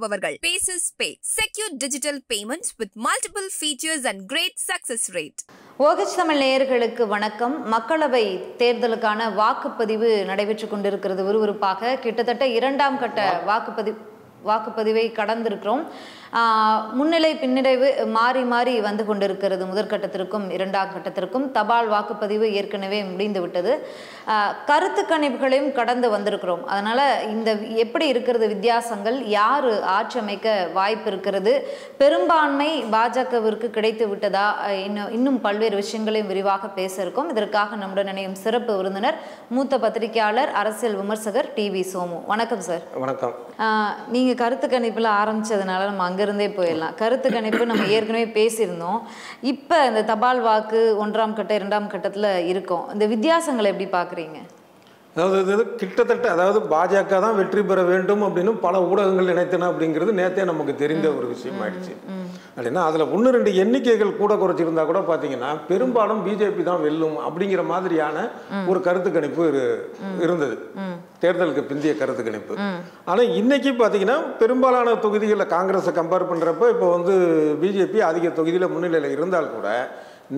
வழங்குபவர்கள் Paces Pay, secure digital payments with multiple features and great success rate. OH Tamil நேயர்களுக்கு வணக்கம். மக்களவை தேர்தலுக்கான வாக்குப்பதிவு நடைபெற்றுக் கொண்டிருக்கிறது. விறுவிறுப்பாக கிட்டத்தட்ட இரண்டாம் கட்ட வாக்குப்பதிவை கடந்திருக்கிறோம். முன்னிலை பின்னிடைவு மாறி மாறி வந்து கொண்டிருக்கிறது. முதற்கட்டத்திற்கும் இரண்டாம் கட்டத்திற்கும் தபால் வாக்குப்பதிவு ஏற்கனவே முடிந்து விட்டது. கருத்து கணிப்புகளையும் கடந்து வந்திருக்கிறோம். அதனால இந்த எப்படி இருக்கிறது வித்தியாசங்கள், யார் ஆட்சி அமைக்க வாய்ப்பு இருக்கிறது, பெரும்பான்மை பாஜகவிற்கு கிடைத்து விட்டதா, இன்னும் பல்வேறு விஷயங்களையும் விரிவாக பேச இருக்கோம். இதற்காக நம்முடன் இணையும் சிறப்பு விருந்தினர் மூத்த பத்திரிகையாளர் அரசியல் விமர்சகர் டிவி சோமு. வணக்கம் சார். வணக்கம். நீங்க கருத்து கணிப்புல ஆரம்பிச்சதுனால நம்ம அங்கிருந்தே போயிடலாம். கருத்து கணிப்பு நம்ம ஏற்கனவே பேசியிருந்தோம். இப்ப இந்த தபால் வாக்கு ஒன்றாம் கட்ட இரண்டாம் கட்டத்துல இருக்கும். இந்த வித்தியாசங்களை எப்படி பாக்குறீங்க? அதாவது கிட்டத்தட்ட பாஜக தான் வெற்றி பெற வேண்டும் அப்படின்னு பல ஊடகங்கள் நினைத்தன அப்படிங்கிறது நேற்றே நமக்கு தெரிந்த ஒரு விஷயம் ஆயிடுச்சு. அப்படின்னா அதில் 1-2 எண்ணிக்கைகள் கூட குறைச்சிருந்தா கூட பார்த்தீங்கன்னா பெரும்பாலும் பிஜேபி தான் வெல்லும் அப்படிங்கிற மாதிரியான ஒரு கருத்து கணிப்பு இருந்தது, தேர்தலுக்கு பிந்தைய கருத்து கணிப்பு. ஆனால் இன்னைக்கு பார்த்தீங்கன்னா பெரும்பாலான தொகுதிகளில் காங்கிரஸை கம்பேர் பண்ணுறப்ப இப்போ பிஜேபி அதிக தொகுதியில் முன்னிலையில் இருந்தால் கூட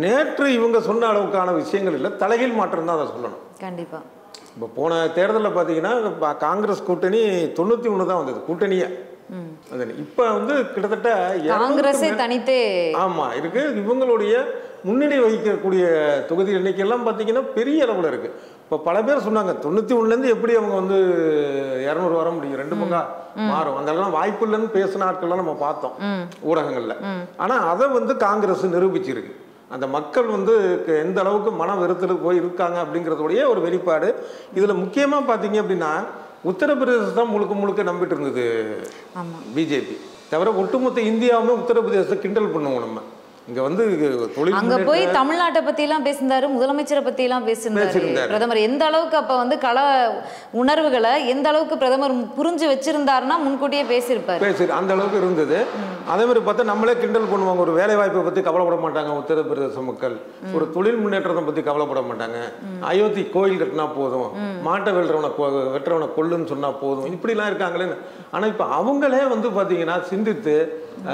நேற்று இவங்க சொன்ன அளவுக்கான விஷயங்கள் இல்லை, தலைகீழ் மாற்றம் தான் அதை சொல்லணும். கண்டிப்பாக. இப்போ போன தேர்தலில் பார்த்தீங்கன்னா காங்கிரஸ் கூட்டணி 91 தான் வந்தது கூட்டணியே. இப்போ கிட்டத்தட்ட காங்கிரஸே தனித்தே இருக்கு. இவங்களுடைய முன்னணி வகிக்கக்கூடிய தொகுதி எண்ணிக்கையெல்லாம் பார்த்தீங்கன்னா பெரிய அளவில் இருக்கு. இப்போ பல பேர் சொன்னாங்க 91லேருந்து எப்படி அவங்க 200 வர முடியும், 2 பங்கா மாறும், அதெல்லாம் வாய்ப்பு இல்லைன்னு பேசின ஆட்கள்லாம் நம்ம பார்த்தோம் ஊடகங்கள்ல. ஆனால் அதை காங்கிரஸ் நிரூபிச்சிருக்கு. அந்த மக்கள் எந்த அளவுக்கு மன வெறுத்தலுக்கு போய் இருக்காங்க அப்படிங்கிறதுடைய ஒரு வெளிப்பாடு. இதில் முக்கியமாக பார்த்தீங்க அப்படின்னா உத்தரப்பிரதேசம் தான் முழுக்க முழுக்க நம்பிட்டு இருந்தது பிஜேபி. தவிர ஒட்டுமொத்த இந்தியாவுமே உத்தரப்பிரதேசத்தை கிண்டல் பண்ணுவோம். நம்ம இங்க அங்க போய் தமிழ்நாட்டை பத்தி எல்லாம் பேசினாரு, முதலமைச்சரை பத்தி எல்லாம் பேசினாரு பிரதமர். எந்த அளவுக்கு அப்ப கள உணர்வுகளை எந்த அளவுக்கு பிரதமர் புரிஞ்சு வச்சிருந்தாருன்னா முன்கூட்டியே பேசியிருப்பாரு. அந்த அளவுக்கு இருந்தது. அதே மாதிரி பார்த்தா நம்மளே கிண்டல் பண்ணுவாங்க. ஒரு வேலை வாய்ப்பை பத்தி கவலைப்பட மாட்டாங்க உத்தரப்பிரதேச மக்கள், ஒரு தொழில் முன்னேற்றத்தை பத்தி கவலைப்பட மாட்டாங்க. அயோத்தி கோயில் கட்டினா போதும், மாட்டை வெட்டுறவனை கொல்லுன்னு சொன்னா போதும், இப்படிலாம் இருக்காங்களேன்னு. ஆனா இப்ப அவங்களே பாத்தீங்கன்னா சிந்தித்து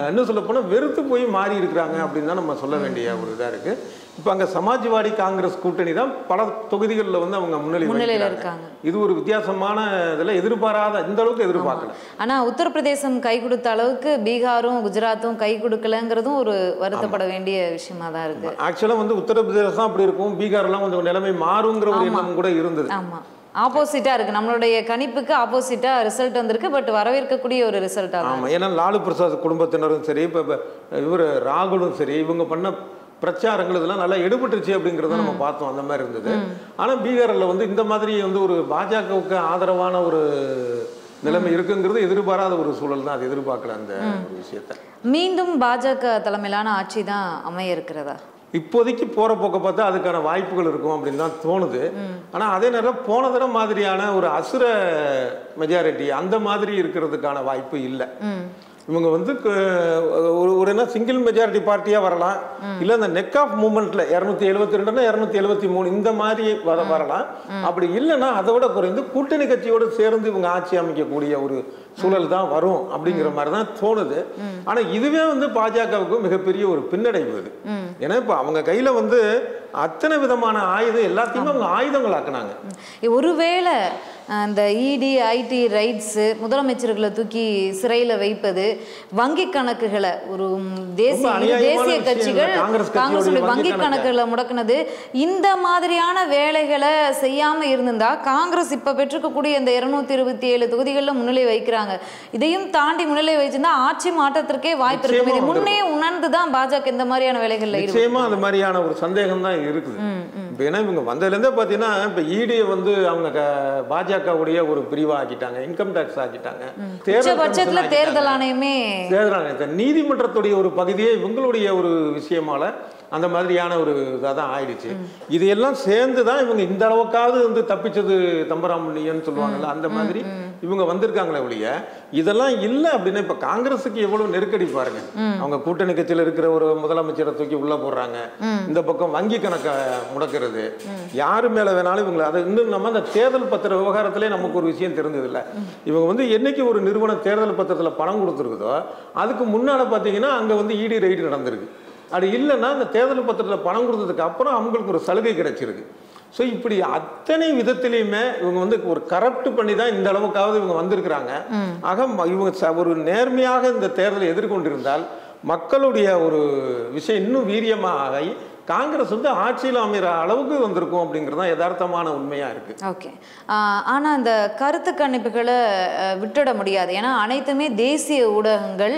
இன்னும் சொல்ல போனா வெறுத்து போய் மாறி இருக்கிறாங்க அப்படின்னு தான் நம்ம சொல்ல வேண்டிய ஒரு இதா இருக்கு. இப்ப அங்க சமாஜ்வாடி காங்கிரஸ் கூட்டணி தான் பல தொகுதிகளில் அவங்க முன்னிலையில் இருக்காங்க. இது ஒரு வித்தியாசமான இதுல எதிர்பாராத, இந்த அளவுக்கு எதிர்பார்க்கல. ஆனா உத்தரப்பிரதேசம் கை கொடுத்த அளவுக்கு பீகாரும் குஜராத்தும் கை கொடுக்கலங்கிறதும் ஒரு வருத்தப்பட வேண்டிய விஷயமா தான் இருக்கு. ஆக்சுவலா உத்தரப்பிரதேசம் அப்படி இருக்கும், பீகார்லாம் கொஞ்சம் நிலைமை மாறுங்கிற ஒரு எண்ணம் கூட இருந்தது. ஆமா, ஆப்போசிட்டா இருக்கு. நம்மளுடைய கணிப்புக்கு ஆப்போசிட்டா ரிசல்ட் வந்திருக்கு. பட் வரவேற்கக்கூடிய ஒரு ரிசல்ட். ஆமா, ஏன்னா லாலு பிரசாத் குடும்பத்தினரும் சரி, இப்ப இவர் ராகுலும் சரி, இவங்க பண்ண பிரச்சாரங்கள் இதெல்லாம் நல்லா எடுபட்டுருச்சு அப்படிங்கிறத நம்ம பார்த்தோம். அந்த மாதிரி இருந்தது. ஆனா பீகார்ல இந்த மாதிரி ஒரு பாஜகவுக்கு ஆதரவான ஒரு நிலைமை இருக்குங்கிறது எதிர்பாராத ஒரு சூழல் தான். அது எதிர்பார்க்கல அந்த ஒரு விஷயத்த. மீண்டும் பாஜக தலைமையிலான ஆட்சி தான் அமைய இருக்கிறதா? இப்போதைக்கு போற போக்க பார்த்தா அதுக்கான வாய்ப்புகள் இருக்கும் அப்படின்னு தான் தோணுது. ஆனா அதே நேரம் போன தடவை மாதிரியான ஒரு அசுர மெஜாரிட்டி அந்த மாதிரி இருக்கிறதுக்கான வாய்ப்பு இல்லை. இவங்க ஒரு என்ன சிங்கிள் மெஜாரிட்டி பார்ட்டியா வரலாம், இல்ல இந்த நெக் ஆஃப் மூவ்மெண்ட்ல 272 273 இந்த மாதிரி வரலாம். அப்படி இல்லைன்னா அதை விட குறைந்து கூட்டணி கட்சியோடு சேர்ந்து இவங்க ஆட்சி அமைக்கக்கூடிய ஒரு சூழல் தான் வரும் அப்படிங்கிற மாதிரி தான் தோணுது. ஆனா இதுவே பாஜகவுக்கு மிகப்பெரிய ஒரு பின்னடைவு இது. ஏன்னா இப்ப அவங்க கையில அத்தனை விதமான ஆயுதம் எல்லாத்தையுமே அவங்க ஆயுதங்கள் ஆக்குனாங்க. ஒருவேளை அந்த இடி ஐடி ரைட்ஸ், முதலமைச்சர்களை தூக்கி சிறையில் வைப்பது, வங்கி கணக்குகளை ஒரு தேசிய கட்சிகள் காங்கிரஸ் வங்கி கணக்குகளை முடக்கினது, இந்த மாதிரியான வேலைகளை செய்யாம இருந்திருந்தா காங்கிரஸ் இப்ப பெற்றுக்கக்கூடிய இந்த 227 தொகுதிகளில் முன்னிலை வைக்கிறாங்க. இதையும் தாண்டி முன்னிலை வச்சிருந்தா ஆட்சி மாற்றத்திற்கே வாய்ப்பு இருக்கு. இது முன்னே உணர்ந்துதான் பாஜக இந்த மாதிரியான வேலைகள்ல நிச்சயமா அந்த மாதிரியான ஒரு சந்தேகம் தான் இருக்குது. ஏன்னா இவங்க வந்ததுலேருந்தே பார்த்தீங்கன்னா இப்போ இடியை அவங்க பாஜகவுடைய ஒரு பிரிவாக ஆக்கிட்டாங்க, இன்கம் டேக்ஸ் ஆக்கிட்டாங்க, தேர்தல் ஆணையமே நீதிமன்றத்துடைய ஒரு பகுதியே இவங்களுடைய ஒரு விஷயமால அந்த மாதிரியான ஒரு இதாக தான் ஆயிடுச்சு. இதையெல்லாம் சேர்ந்து தான் இவங்க இந்த அளவுக்காவது தப்பிச்சது தம்பராமணியன்னு சொல்லுவாங்கல்ல, அந்த மாதிரி இவங்க வந்திருக்காங்களே ஒழிய இதெல்லாம் இல்லை அப்படின்னா இப்போ காங்கிரஸுக்கு எவ்வளவு நெருக்கடி பாருங்க. அவங்க கூட்டணி கட்சியில் இருக்கிற ஒரு முதலமைச்சரை தூக்கி உள்ள போடுறாங்க, இந்த பக்கம் வங்கி கணக்கை முடக்கிறது, யாரு மேல வேணாலும் இவங்களை அதை இன்னும் நம்ம அந்த தேர்தல் பத்திர விவகாரத்திலே நமக்கு ஒரு விஷயம் தெரிஞ்சது இல்லை. இவங்க வந்து என்னைக்கு ஒரு நிறுவனம் தேர்தல் பத்திரத்தில் பணம் கொடுத்துருக்குதோ அதுக்கு முன்னால பார்த்தீங்கன்னா அங்கே வந்து இடி ரெய்டு நடந்திருக்கு. அது இல்லைன்னா அந்த தேர்தல் பத்திரத்தில் பணம் கொடுத்ததுக்கு அப்புறம் அவங்களுக்கு ஒரு சலுகை கிடைச்சிருக்கு. ஸோ இப்படி அத்தனை விதத்திலையுமே இவங்க வந்து ஒரு கரப்ட் பண்ணி தான் இந்த அளவுக்காவது இவங்க வந்திருக்கிறாங்க. ஆக இவங்க ஒரு நேர்மையாக இந்த தேர்தலை எதிர்கொண்டிருந்தால் மக்களுடைய ஒரு விஷயம் இன்னும் வீரியமாக காங்கிரஸ் வந்து ஆட்சியில் அமைகிற அளவுக்கு வந்திருக்கும் அப்படிங்கிறது தான் யதார்த்தமான உண்மையாக இருக்குது. ஓகே, ஆனால் அந்த கருத்து கணிப்புகளை விட்டுட முடியாது. ஏன்னா அனைத்துமே தேசிய ஊடகங்கள்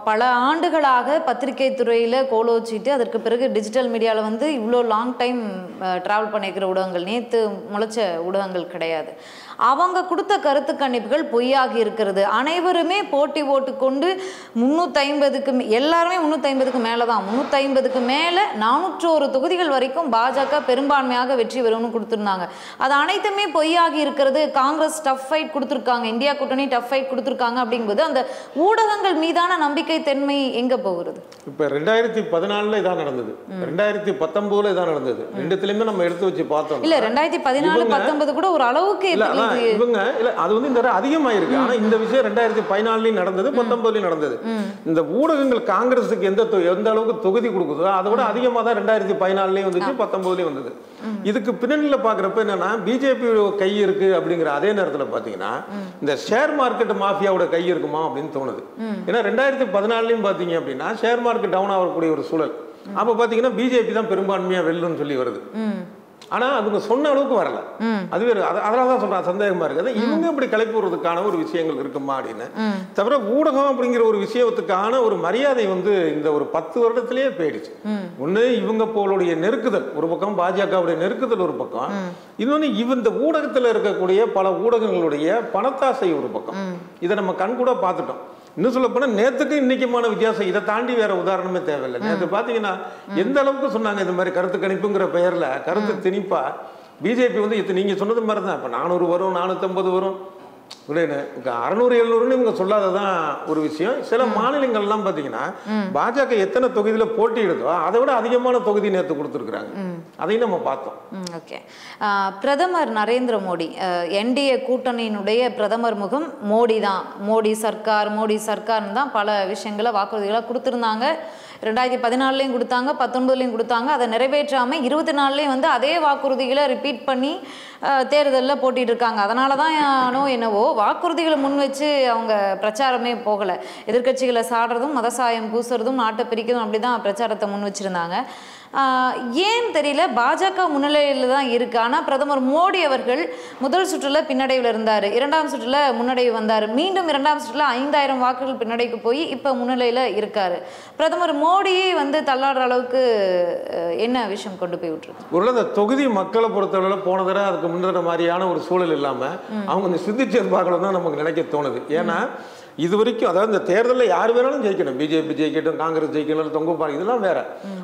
பல ஆண்டுகளாக பத்திரிகை துறையில் கோலோச்சிட்டு அதற்கு பிறகு டிஜிட்டல் மீடியாவில் வந்து இவ்வளோ லாங் டைம் ட்ராவல் பண்ணிக்கிற ஊடகங்கள், நேற்று முளைச்ச ஊடகங்கள் கிடையாது. அவங்க கொடுத்த கருத்து கணிப்புகள் பொய்யாகி இருக்கிறது. அனைவருமே போட்டி போட்டுக்கொண்டு 350க்கு எல்லாருமே 350க்கு மேலே தான், 350க்கு மேலே 401 தொகுதிகள் வரைக்கும் பாஜக பெரும்பான்மையாக வெற்றி பெறும்னு கொடுத்துருந்தாங்க. அது அனைத்துமே பொய்யாகி இருக்கிறது. காங்கிரஸ் டஃப் ஃபைட் கொடுத்துருக்காங்க, இந்தியா கூட்டணி டஃப் ஃபைட் கொடுத்துருக்காங்க. அப்படிங்கும்போது அந்த ஊடகங்கள் மீதான நம்பிக்கை தன்மை எங்க போகிறது? இப்போ 2014 இதான் நடந்தது, 2019 இதான் நடந்தது. ரெண்டுத்திலுமே நம்ம எடுத்து வச்சு பார்த்தோம். இல்ல 2014 19 கூட ஒரு அளவுக்கு இவங்க இல்ல அது வந்து இந்த அதிகமாயிருக்கு. ஆனா இந்த விஷயம் 2014 நடந்தது, 19 நடந்தது. இந்த ஊடகங்கள் காங்கிரஸுக்கு எந்த அளவுக்கு தொகுதி கொடுக்குதோ அதை விட அதிகமாக தான் 2014 வந்துச்சு, 19 வந்தது. இதுக்கு பின்னணியில் பாக்குறப்ப என்னன்னா பிஜேபி கை இருக்கு அப்படிங்கிற அதே நேரத்தில் பாத்தீங்கன்னா இந்த ஷேர் மார்க்கெட் மாஃபியாவோட கை இருக்குமா அப்படின்னு தோணுது. ஏன்னா 2014 பாத்தீங்க அப்படின்னா ஷேர் மார்க்கெட் டவுன் ஆகக்கூடிய ஒரு சூழல். அப்ப பாத்தீங்கன்னா பிஜேபி தான் பெரும்பான்மையா வெல்லுன்னு சொல்லி வருது. ஆனா அவங்க சொன்ன அளவுக்கு வரல. அது வேறு. அதனாலதான் சொல்றேன் சந்தேகமா இருக்குது. இவங்க இப்படி கிளப்புறதுக்கான ஒரு விஷயங்கள் இருக்குமா அப்படின்னு. தவிர ஊடகம் அப்படிங்கிற ஒரு விஷயத்துக்கான ஒரு மரியாதை வந்து இந்த ஒரு 10 வருடத்திலேயே போயிடுச்சு. ஒண்ணு இவங்க போலுடைய நெருக்குதல் ஒரு பக்கம், பாஜகவுடைய நெருக்குதல் ஒரு பக்கம், இன்னொன்னு இந்த ஊடகத்துல இருக்கக்கூடிய பல ஊடகங்களுடைய பணத்தாசை ஒரு பக்கம். இதை நம்ம கண்கூட பார்த்துட்டோம். இன்னும் சொல்ல போனா நேற்றுக்கு இன்னைக்குமான வித்தியாசம் இதை தாண்டி வேற உதாரணமே தேவையில்லை. நேற்று பாத்தீங்கன்னா எந்த அளவுக்கு சொன்னாங்க இந்த மாதிரி கருத்து கணிப்புங்கிற பெயர்ல கருத்து திணிப்பா பிஜேபி வந்து நீங்க சொன்னது மாதிரி தான். இப்ப 400 வரும், 450 வரும், 600 700 இவங்க சொல்லாததான் ஒரு விஷயம். சில மாநிலங்கள்லாம் பாத்தீங்கன்னா பாஜக எத்தனை தொகுதியில போட்டியிடுதோ அதை விட அதிகமான தொகுதி நேற்று கொடுத்துருக்காங்க. அதையும் நம்ம பார்த்தோம். ஓகே, பிரதமர் நரேந்திர மோடி, என்டிஏ கூட்டணியினுடைய பிரதமர் முகம் மோடி தான். மோடி சர்க்கார்னு தான் பல விஷயங்களை வாக்குறுதிகளை கொடுத்துருந்தாங்க. 2014 கொடுத்தாங்க, 19 கொடுத்தாங்க. அதை நிறைவேற்றாமல் 24 வந்து அதே வாக்குறுதிகளை ரிப்பீட் பண்ணி தேர்தலில் போட்டிட்டு இருக்காங்க. அதனால தான் என்னவோ வாக்குறுதிகளை முன் வச்சு அவங்க பிரச்சாரமே போகலை. எதிர்கட்சிகளை சாடுறதும் மதசாயம் பூசுறதும் நாட்டை பிரிக்கிறதும் அப்படி தான் பிரச்சாரத்தை முன் வச்சுருந்தாங்க. ஏன் தெரியல, பாஜக முன்னிலையில் தான் இருக்கு. ஆனால் பிரதமர் மோடி அவர்கள் முதல் சுற்றுல பின்னடைவில் இருந்தார், 2ஆம் சுற்றுல முன்னடைவு வந்தார், மீண்டும் 2ஆம் சுற்றுல 5000 வாக்குகள் பின்னடைக்கு போய் இப்போ முன்னிலையில் இருக்காரு. பிரதமர் மோடியை வந்து தள்ளாடுற அளவுக்கு என்ன விஷயம் கொண்டு போய் விட்டுருக்கு? ஒரு அந்த தொகுதி மக்களை பொறுத்தவரை போன தடவை அதுக்கு முன்னேற மாதிரியான ஒரு சூழல் இல்லாமல் அவங்க இந்த சிந்திச்சு பார்க்கலாம் தான் நமக்கு நினைக்க தோணுது. ஏன்னா இது வரைக்கும் அதாவது இந்த தேர்தலில் யார் வேணாலும் ஜெயிக்கணும், பிஜேபி ஜெயிக்கட்டும், காங்கிரஸ் ஜெயிக்கணும், தொங்குப்பாரு, இதெல்லாம் வேற.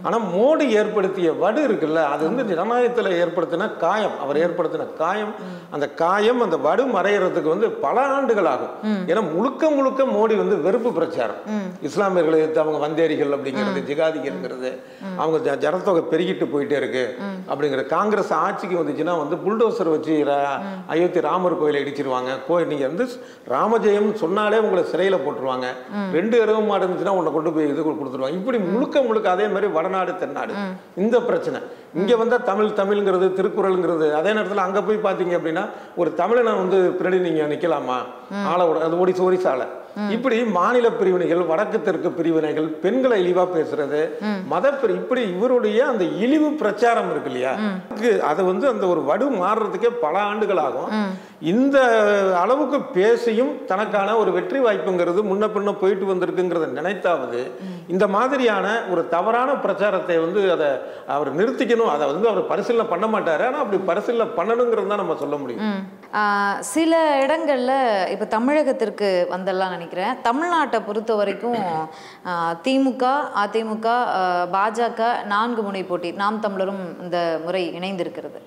ஆனால் மோடி ஏற்படுத்திய வடு இருக்குல்ல, அது வந்து ஜனநாயகத்தில் ஏற்படுத்தின காயம், அவர் ஏற்படுத்தின காயம். அந்த காயம் அந்த வடு மறைகிறதுக்கு வந்து பல ஆண்டுகள் ஆகும். ஏன்னா முழுக்க மோடி வந்து வெறுப்பு பிரச்சாரம், இஸ்லாமியர்களை அவங்க வந்தேரிகள் அப்படிங்கிறது, ஜிகாதிகள்ங்கிறது, அவங்க ஜனத்தொகை பெருகிட்டு போயிட்டே இருக்கு அப்படிங்கிற. காங்கிரஸ் ஆட்சிக்கு வந்துச்சுன்னா வந்து புல்டோசர் வச்சு அயோத்தி ராமர் கோயிலை இடிச்சிருவாங்க. நீங்க வந்து ராமஜெயம் சொன்னாலே உங்களை சிறையில் போட்டுருவாங்க, 2 எருவு மாடு இருந்துச்சுன்னா உன்னை கொண்டு போய் இது கொடுத்துருவாங்க. இப்படி முழுக்க அதே மாதிரி வடநாடு தென்னாடு இந்த பிரச்சனை. இங்க வந்தா தமிழ்ங்கிறது, திருக்குறள்ங்கிறது. அதே நேரத்தில் அங்க போய் பாத்தீங்க அப்படின்னா ஒரு தமிழனை வந்து பின்னாடி நீங்க நிக்கலாமா, ஆளோட அது ஒரிசால. இப்படி மாநில பிரிவினைகள், வடக்கு தெற்கு பிரிவினைகள், பெண்களை இழிவா பேசுறது, இப்படி இவருடைய அந்த இழிவு பிரச்சாரம் இருக்கு இல்லையா, அது வந்து அந்த ஒரு வடு மாறுறதுக்கே பல ஆண்டுகள் ஆகும். இந்த அளவுக்கு பேசியும் தனக்கான ஒரு வெற்றி வாய்ப்புங்கிறது முன்ன பின்ன போயிட்டு வந்திருக்குங்கிறத நினைத்தாவது இந்த மாதிரியான ஒரு தவறான பிரச்சாரத்தை வந்து அதை அவர் நிறுத்திக்கணும். அதை வந்து அவர் பரிசீலனை பண்ண மாட்டாரு. ஆனால் அப்படி பரிசீலனை பண்ணணுங்கிறது தான் நம்ம சொல்ல முடியும். சில இடங்கள்ல இப்போ தமிழகத்திற்கு வந்தெல்லாம் நினைக்கிறேன். தமிழ்நாட்டை பொறுத்த வரைக்கும் திமுக, அதிமுக, பாஜக 4 முனை போட்டி, நாம் தமிழரும் இந்த முறை இணைந்திருக்கிறது.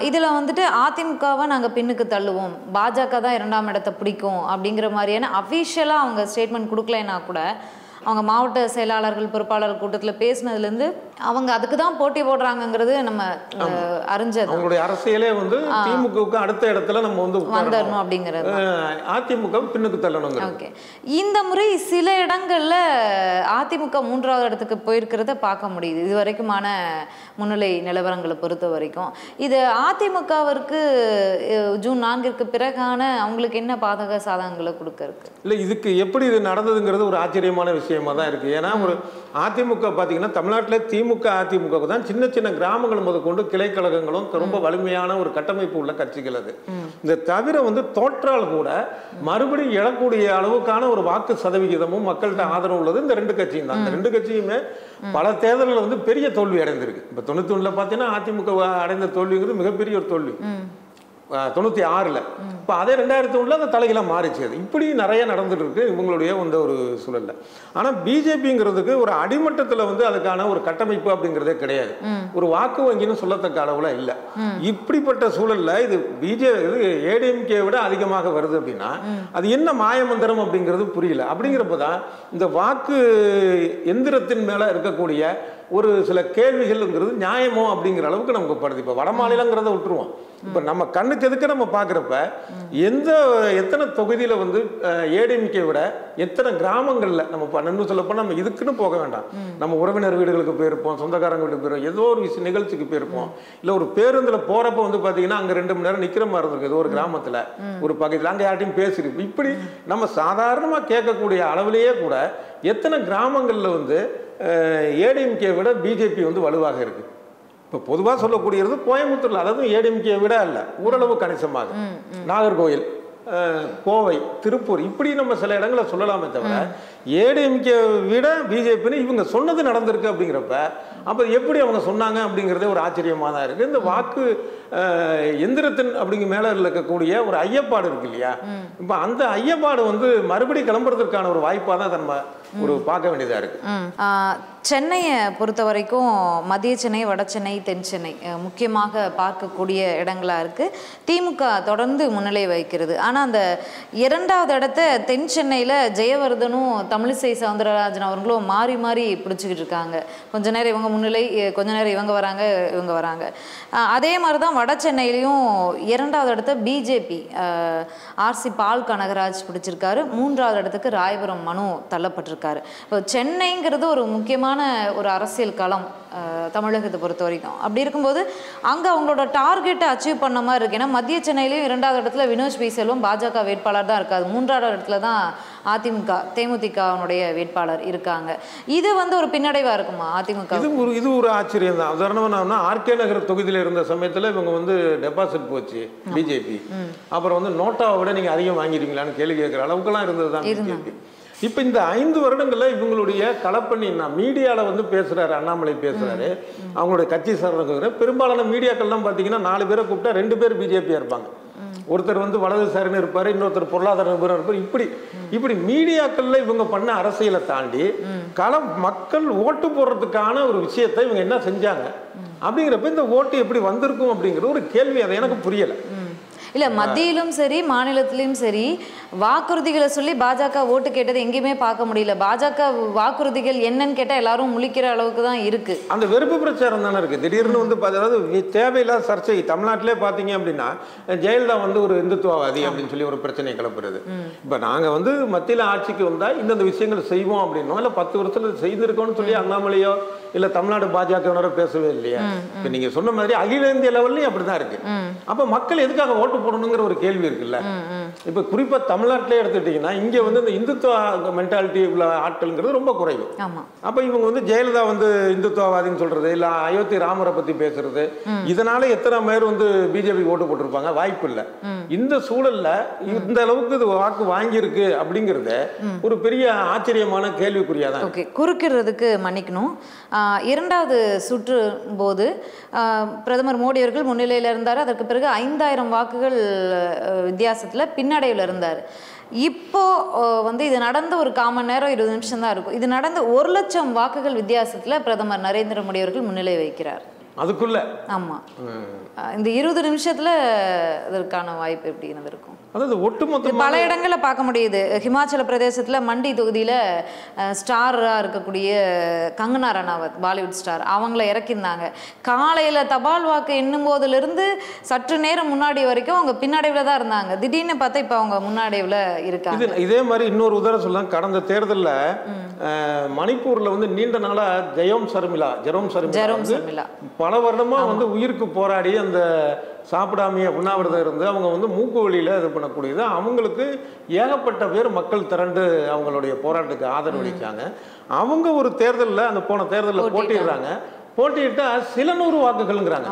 இதில் வந்துட்டு அதிமுகவை நாங்கள் பின்னுக்கு தள்ளுவோம், தள்ளுவோம், பாஜக தான் 2ஆம் இடத்தை பிடிக்கும் அப்படிங்கிற மாதிரியான அஃபிஷியலாக அவங்க ஸ்டேட்மெண்ட் கொடுக்கலைன்னா கூட அவங்க மாவட்ட செயலாளர்கள் பொறுப்பாளர் கூட்டத்தில் பேசினதுலேருந்து அவங்க அதுக்கு தான் போட்டி போடுறாங்கங்கிறது நம்ம அறிஞ்சது. அவங்களுடைய அரசியலே வந்து திமுகவுக்கு அடுத்த இடத்துல நம்ம வந்து வந்துடணும் அப்படிங்கிறது, அதிமுக பின்னுக்கு தள்ளணும். ஓகே, இந்த முறை சில இடங்கள்ல அதிமுக 3வது இடத்துக்கு போயிருக்கிறத பார்க்க முடியுது இது வரைக்குமான முன்னிலை நிலவரங்களை பொறுத்த வரைக்கும். இது அதிமுகவிற்கு ஜூன் 4ற்கு பிறகான அவங்களுக்கு என்ன பாதக சாதகங்களை கொடுக்க இருக்கு? இல்லை, இதுக்கு எப்படி இது நடந்ததுங்கிறது ஒரு ஆச்சரியமான விஷயமா தான் இருக்கு. ஏன்னா ஒரு அதிமுக பார்த்தீங்கன்னா தமிழ்நாட்டில் திமுக அதிமுக தான் சின்ன சின்ன கிராமங்கள் முதற்கொண்டு கிளை கழகங்களும் ரொம்ப வலிமையான ஒரு கட்டமைப்பு உள்ள கட்சிகள். அது இந்த தவிர வந்து தோற்றால் கூட மறுபடியும் எழக்கூடிய அளவுக்கான ஒரு வாக்கு சதவிகிதமும் மக்கள்கிட்ட ஆதரவு உள்ளது இந்த 2 கட்சியும் தான். இந்த 2 கட்சியுமே பல தேர்தல்கள் வந்து பெரிய தோல்வி அடைந்திருக்கு. இப்போ 91 பார்த்தீங்கன்னா அதிமுக அடைந்த தோல்விங்கிறது மிகப்பெரிய ஒரு தோல்வி. 96ல் இப்போ அதே 2001 அந்த தலைகளாக மாறிச்சு. அது இப்படி நிறைய நடந்துட்டு இருக்கு இவங்களுடைய இந்த ஒரு சூழல்ல. ஆனால் பிஜேபிங்கிறதுக்கு ஒரு அடிமட்டத்தில் வந்து அதுக்கான ஒரு கட்டமைப்பு அப்படிங்கிறதே கிடையாது. ஒரு வாக்கு வங்கின்னு சொல்லத்தக்க அளவுல இல்லை. இப்படிப்பட்ட சூழல்ல இது ஏடிஎம்கே விட அதிகமாக வருது அப்படின்னா அது என்ன மாயமந்திரம் அப்படிங்கிறது புரியல. அப்படிங்கிறப்ப தான் இந்த வாக்கு எந்திரத்தின் மேல இருக்கக்கூடிய ஒரு சில கேள்விகள்ங்கிறது நியாயமோ அப்படிங்கிற அளவுக்கு நமக்கு படுது. இப்போ வட மாநிலங்கிறத விட்டுருவோம். இப்போ நம்ம கண்ணுக்கு எதுக்க நம்ம பார்க்குறப்ப எத்தனை தொகுதியில் வந்து ஏடிஎம்கே விட எத்தனை கிராமங்களில் நம்ம நன்மை சொல்லப்போ நம்ம இதுக்குன்னு போக வேண்டாம். நம்ம உறவினர் வீடுகளுக்கு போயிருப்போம், சொந்தக்காரங்க வீட்டுக்கு போயிருப்போம், ஏதோ ஒரு நிகழ்ச்சிக்கு போயிருப்போம். இல்லை ஒரு பேருந்தில் போகிறப்ப வந்து பார்த்தீங்கன்னா அங்கே 2 மணி நேரம் நிற்கிற மாதிரி இருந்திருக்கு. ஏதோ ஒரு கிராமத்தில் ஒரு பக்கத்தில் அங்கே யார்ட்டையும் பேசிருக்கு. இப்படி நம்ம சாதாரணமாக கேட்கக்கூடிய அளவிலேயே கூட எத்தனை கிராமங்களில் வந்து ஏடிஎம்கே விட பிஜேபி வந்து வலுவாக இருக்கு. இப்போ பொதுவாக சொல்லக்கூடியது கோயம்புத்தூர்ல, அதாவது ஏடிஎம்கே விட அல்ல, ஓரளவு கணிசமாக நாகர்கோவில், கோவை, திருப்பூர் இப்படி நம்ம சில இடங்களை சொல்லலாமே தவிர ஏடிஎம்கே விட பிஜேபின்னு இவங்க சொன்னது நடந்திருக்கு. அப்படிங்கிறப்ப அப்போ எப்படி அவங்க சொன்னாங்க அப்படிங்கிறதே ஒரு ஆச்சரியமாக தான் இருக்குது. இந்த வாக்கு எந்திரத்தின் அப்படிங்கிற மேலே இருக்கக்கூடிய ஒரு ஐயப்பாடு இருக்கு இல்லையா, இப்போ அந்த ஐயப்பாடு வந்து மறுபடியும் கிளம்புறதுக்கான ஒரு வாய்ப்பாக தான் நம்ம ஒரு பார்க்க வேண்டியதாக இருக்குது. சென்னையை பொறுத்த வரைக்கும் மத்திய சென்னை, வட சென்னை, தென் சென்னை முக்கியமாக பார்க்கக்கூடிய இடங்களாக இருக்குது. திமுக தொடர்ந்து முன்னிலை வகிக்கிறது. ஆனால் அந்த 2வது இடத்த தென் சென்னையில் ஜெயவர்தனும் தமிழிசை சவுந்தரராஜன் அவர்களும் மாறி மாறி பிடிச்சிக்கிட்டு இருக்காங்க. கொஞ்ச நேரம் இவங்க முன்னிலை, கொஞ்ச நேரம் இவங்க வராங்க. அதே மாதிரி தான் வட சென்னையிலையும் 2வது இடத்த பிஜேபி ஆர்சி பால் கனகராஜ் பிடிச்சிருக்காரு. 3வது இடத்துக்கு ராயபுரம் மனு தள்ளப்பட்டிருக்காரு. இப்போ சென்னைங்கிறது ஒரு முக்கியமான ஒரு அரசியல் களம் தமிழகத்தை பொறுத்த வரைக்கும். அப்படி இருக்கும்போது அங்கே அவங்களோட டார்கெட்டை அச்சீவ் பண்ண மாதிரி இருக்கு. ஏன்னா மத்திய சென்னையிலையும் 2வது இடத்துல வினோஜ் பி செல்வம் பாஜக வேட்பாளர் தான் இருக்காது. 3வது இடத்துல தான் அதிமுக தேமுதிகனுடைய வேட்பாளர் இருக்காங்க. இது வந்து ஒரு பின்னடைவா இருக்குமா அதிமுக? இது ஒரு ஆச்சரியம் தான். உதாரணமா ஆர்கே நகர் தொகுதியில் இருந்த சமயத்தில் இவங்க வந்து டெபாசிட் போச்சு பிஜேபி. அப்புறம் வந்து நோட்டாவை விட நீங்க அதிகம் வாங்கிடுவீங்களான்னு கேள்வி கேட்குற அளவுக்குலாம் இருந்தது தான் பிஜேபி. இப்போ இந்த 5 வருடங்களில் இவங்களுடைய களப்பணி மீடியாவில் வந்து பேசுகிறாரு, அண்ணாமலை பேசுகிறாரு, அவங்களுடைய கட்சி சார்ந்த பெரும்பாலான மீடியாக்கள்லாம் பார்த்தீங்கன்னா 4 பேரை கூப்பிட்டா 2 பேர் பிஜேபியாக இருப்பாங்க. ஒருத்தர் வந்து வலதுசாரின்னு இருப்பார், இன்னொருத்தர் பொருளாதார நிபுணர் இருப்பார். இப்படி மீடியாக்கள்ல இவங்க பண்ண அரசியலை தாண்டி மக்கள் ஓட்டு போடுறதுக்கான ஒரு விஷயத்தை இவங்க என்ன செஞ்சாங்க அப்படிங்கிறப்ப இந்த ஓட்டு எப்படி வந்திருக்கும் அப்படிங்கிறது ஒரு கேள்வி. அதை எனக்கு புரியலை. இல்லை, மத்தியிலும் சரி மாநிலத்திலும் சரி வாக்குறுதிகளை சொல்லி பாஜக ஓட்டு கேட்டது எங்கேயுமே பார்க்க முடியல. பாஜக வாக்குறுதிகள் என்னன்னு கேட்டால் எல்லாரும் முழிக்கிற அளவுக்கு தான் இருக்கு. அந்த வெறுப்பு பிரச்சாரம் தானே இருக்கு. திடீர்னு வந்து அதாவது தேவையில்லாத சர்ச்சை. தமிழ்நாட்டிலே பார்த்தீங்க அப்படின்னா ஜெயலலிதா வந்து ஒரு இந்துத்துவவாதி அப்படின்னு சொல்லி ஒரு பிரச்சனையை கிளப்புறது. இப்போ நாங்கள் வந்து மத்தியில் ஆட்சிக்கு வந்தால் இந்தந்த விஷயங்கள் செய்வோம் அப்படின்னோ, இல்லை 10 வருஷத்தில் செய்திருக்கோம்னு சொல்லி அண்ணாமலையோ இல்லை தமிழ்நாடு பாஜகவினரோ பேசவே இல்லையா? இப்போ நீங்கள் சொன்ன மாதிரி அகில இந்திய லெவல்லையும் அப்படிதான் இருக்கு. அப்போ மக்கள் எதுக்காக ஓட்டு போடணுங்கிற ஒரு கேள்வி இருக்குல்ல. இப்போ குறிப்பா தமிழ்நாட்டிலே எடுத்துட்டீங்கன்னா இங்க வந்து இந்த இந்துத்துவ மென்டாலிட்டி உள்ள ஆட்கள்ங்கிறது ரொம்ப குறைவு. அப்ப இவங்க வந்து ஜெயலலிதா வந்து இந்துத்துவவாதின்னு சொல்றது, இல்ல அயோத்தி ராமரை பத்தி பேசுறது, இதனால எத்தனை பேர் வந்து பிஜேபி ஓட்டு போட்டிருப்பாங்க? வாய்ப்பு இல்லை. இந்த சூழல்ல இந்த அளவுக்கு இது வாக்கு வாங்கியிருக்கு அப்படிங்கிறது ஒரு பெரிய ஆச்சரியமான கேள்விக்குறியாதான். ஓகே, குறுக்கிறதுக்கு மன்னிக்கணும். 2வது சுற்று போது பிரதமர் மோடி அவர்கள் முன்னிலையில் இருந்தார். அதற்கு பிறகு 5000 வாக்குகள் வித்தியாசத்துல பின்னடைவில் இருந்தார். இப்போ வந்து இது நடந்து ஒரு 1/4 மணி நேரம் 20 நிமிஷம் தான் இருக்கும். இது நடந்து 1 லட்சம் வாக்குகள் வித்தியாசத்துல பிரதமர் நரேந்திர மோடி அவர்கள் முன்னிலை வைக்கிறார். அதுக்குள்ள. ஆமா. இந்த 20 நிமிஷத்துல அதற்கான வாய்ப்பு எப்படி இருக்கும்? அதாவது ஒட்டுமொத்த பல இடங்கள்ல பார்க்க முடியுது. ஹிமாச்சல பிரதேசத்துல மண்டி தொகுதியில ஸ்டாரா இருக்கக்கூடிய கங்கனா ரனாவத், பாலிவுட் ஸ்டார், அவங்கள இறக்கியிருந்தாங்க. காலையில தபால் வாக்கு எண்ணும் போதுல இருந்து சற்று நேரம் முன்னாடி வரைக்கும் அவங்க பின்னடைவுல தான் இருந்தாங்க. திடீர்னு பார்த்தா இப்ப அவங்க முன்னாடிவுல இருக்காங்க. இதே மாதிரி இன்னொரு உதாரணம் சொல்லலாம். கடந்த தேர்தலில் மணிப்பூர்ல வந்து நீண்ட நாளா ஜெரோம் சர்மிளா பல வருடமா வந்து உயிருக்கு போராடி அந்த சாப்பிடாமைய உண்ணாவிரதம் இருந்து அவங்க வந்து மூக்கு வழியில இது பண்ணக்கூடியது. அவங்களுக்கு ஏகப்பட்ட பேர் மக்கள் திரண்டு அவங்களுடைய போராட்டத்துக்கு ஆதரவு அளிச்சாங்க. அவங்க ஒரு தேர்தலில் அந்த போன தேர்தலில் போட்டிடுறாங்க. போட்டியிட்டா சில 100 வாக்குகள்ங்கிறாங்க.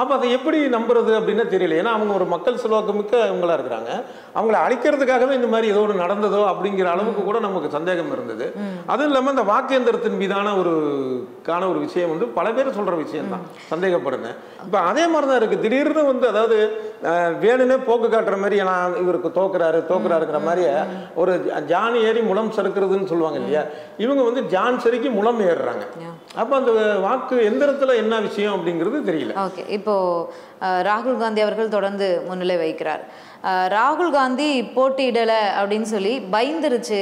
அப்போ அதை எப்படி நம்புறது அப்படின்னு தெரியல. ஏன்னா அவங்க ஒரு மக்கள் செல்வாக்கு மிக்க இவங்களா இருக்கிறாங்க. அவங்கள அழிக்கிறதுக்காகவே இந்த மாதிரி ஏதோ ஒரு நடந்ததோ அப்படிங்கிற அளவுக்கு கூட நமக்கு சந்தேகம் இருந்தது. அதுவும் இல்லாமல் இந்த வாக்கேந்திரத்தின் மீதான ஒரு விஷயம் வந்து பல பேர் சொல்ற விஷயம் தான், சந்தேகப்படுங்க. இப்போ அதே மாதிரி தான் இருக்கு. திடீர்னு வந்து அதாவது வேணுனே போக்கு காட்டுற மாதிரி நான் இவருக்கு தோக்குறாருங்கிற மாதிரி ஒரு ஜான் ஏறி முலம் சறுக்கிறதுன்னு சொல்லுவாங்க இல்லையா, இவங்க வந்து ஜான் சறுக்கி முலம் ஏறுறாங்க. அப்போ அந்த வாக்கு எந்திரத்தில் என்ன விஷயம் அப்படிங்கிறது தெரியல. ஓகே, இப்போ ராகுல் காந்தி அவர்கள் தொடர்ந்து முன்னிலை வைக்கிறார். ராகுல் காந்தி போட்டியிடலை அப்படின்னு சொல்லி பயந்துருச்சு,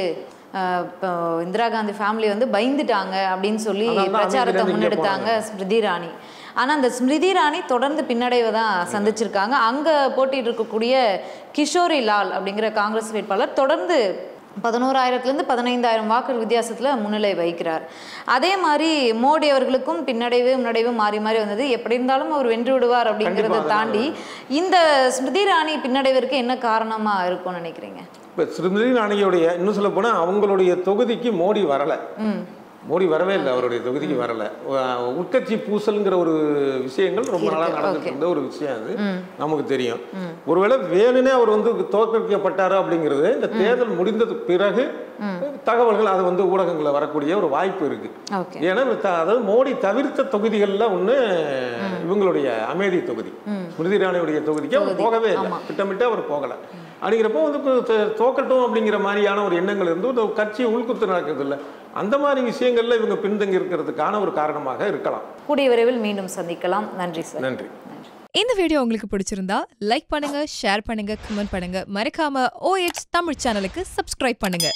இந்திரா காந்தி ஃபேமிலி வந்து பயந்துட்டாங்க அப்படின்னு சொல்லி பிரச்சாரத்தை முன்னெடுத்தாங்க ஸ்மிருதி இரானி. ஆனால் அந்த ஸ்மிருதி இரானி தொடர்ந்து பின்னடைவை தான் சந்திச்சிருக்காங்க. அங்கே போட்டிட்டு இருக்கக்கூடிய கிஷோரி லால் அப்படிங்கிற காங்கிரஸ் வேட்பாளர் தொடர்ந்து 11,000 15,000 வாக்கு வித்தியாசத்தில் முன்னிலை வைக்கிறார். அதே மாதிரி மோடி அவர்களுக்கும் முன்னடைவு மாறி மாறி வந்தது. எப்படி இருந்தாலும் அவர் வென்று விடுவார் அப்படிங்கிறத தாண்டி இந்த ஸ்மிருதி இரானி பின்னடைவிற்கு என்ன காரணமா இருக்கும்னு நினைக்கிறீங்க? இப்போ ஸ்மிருதி இரானியோடைய இன்னும் சொல்ல போனால் அவங்களுடைய தொகுதிக்கு மோடி வரவே இல்லை. அவருடைய தொகுதிக்கு வரலை. உட்கட்சி பூசல்ங்கிற ஒரு விஷயங்கள் ரொம்ப நாளாக நடந்துட்டு இருந்த ஒரு விஷயம். அது நமக்கு தெரியும். ஒருவேளை வேணுனே அவர் வந்து தோற்கடிக்கப்பட்டாரு அப்படிங்கிறது இந்த தேர்தல் முடிந்ததுக்கு பிறகு தகவல்கள் அது வந்து ஊடகங்களில் வரக்கூடிய ஒரு வாய்ப்பு இருக்கு. ஏன்னா அதாவது மோடி தவிர்த்த தொகுதிகளில் ஒன்று இவங்களுடைய அமேதி தொகுதி, ஸ்மிருதி இரானியுடைய தொகுதிக்கு அவர் போகவே இல்லை, திட்டமிட்டு அவர் போகலை. அப்படிங்கிறப்போ வந்து தோக்கட்டும் அப்படிங்கிற மாதிரியான ஒரு எண்ணங்கள் இருந்து ஒரு கட்சி உள்குத்து நடக்கிறது இல்லை. அந்த மாதிரி விஷயங்கள்ல இவங்க பின்தங்கி இருக்கிறதுக்கான ஒரு காரணமாக இருக்கலாம். கூடிய விரைவில் மீண்டும் சந்திக்கலாம். நன்றி சார். நன்றி. இந்த வீடியோ உங்களுக்கு பிடிச்சிருந்தா லைக் பண்ணுங்க, ஷேர் பண்ணுங்க, கமெண்ட் பண்ணுங்க. மறக்காம OH தமிழ் சேனலுக்கு சப்ஸ்கிரைப் பண்ணுங்க.